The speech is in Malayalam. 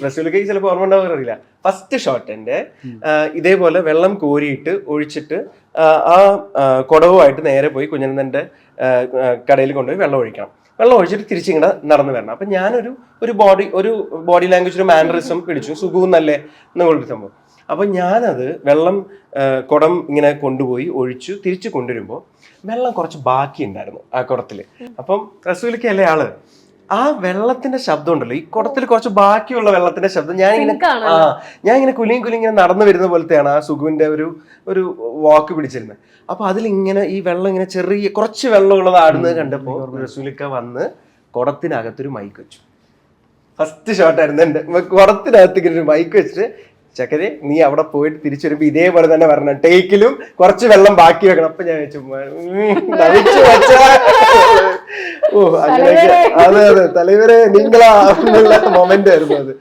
റസൂലിക്ക് ചിലപ്പോൾ ഓർമ്മ ഉണ്ടാവാറില്ല. ഫസ്റ്റ് ഷോട്ട് എൻ്റെ ഇതേപോലെ വെള്ളം കോരിയിട്ട് ഒഴിച്ചിട്ട് ആ കുടവുമായിട്ട് നേരെ പോയി കുഞ്ഞനന്തൻ്റെ കടയിൽ കൊണ്ടുപോയി വെള്ളം ഒഴിക്കണം. വെള്ളം ഒഴിച്ചിട്ട് തിരിച്ചിങ്ങനെ നടന്നു വരണം. അപ്പം ഞാനൊരു ഒരു ബോഡി ലാംഗ്വേജ് ഒരു മാനറിസം പിടിച്ചു. സുഖവുന്നല്ലേ എന്നുള്ളൊരു സംഭവം. അപ്പം ഞാനത് വെള്ളം കുടം ഇങ്ങനെ കൊണ്ടുപോയി ഒഴിച്ചു തിരിച്ചു കൊണ്ടുവരുമ്പോൾ വെള്ളം കുറച്ച് ബാക്കി ഉണ്ടായിരുന്നു ആ കുടത്തിൽ. അപ്പം റസൂലിക്ക് അല്ലേ ആള് ആ വെള്ളത്തിന്റെ ശബ്ദം ഉണ്ടല്ലോ, ഈ കുടത്തിൽ കുറച്ച് ബാക്കിയുള്ള വെള്ളത്തിന്റെ ശബ്ദം ഞാനിങ്ങനെ കുലിയും ഇങ്ങനെ നടന്നു വരുന്ന പോലത്തെയാണ് ആ സുഖുവിന്റെ ഒരു വാക്ക് പിടിച്ചിരുന്നത്. അപ്പൊ അതിലിങ്ങനെ ഈ വെള്ളം ഇങ്ങനെ ചെറിയ കുറച്ച് വെള്ളമുള്ളത് ആടുന്നത് കണ്ടപ്പോ റസൂലിക്ക വന്ന് കുടത്തിനകത്തൊരു മൈക്ക് വെച്ചു. ഫസ്റ്റ് ഷോട്ടായിരുന്നു എന്റെ. കുടത്തിനകത്ത് ഇങ്ങനെ ഒരു മൈക്ക് വെച്ചിട്ട്, ചക്കരെ നീ അവിടെ പോയിട്ട് തിരിച്ചു വരുമ്പോ ഇതേപോലെ തന്നെ വരണം, ടേക്കിലും കുറച്ച് വെള്ളം ബാക്കി വെക്കണം. അപ്പൊ ഞാൻ വെച്ചു ഓ അങ്ങനെയൊക്കെ. അതെ തലവരെ നിങ്ങളാ എന്നുള്ള മൊമെന്റ് ആയിരുന്നു അത്.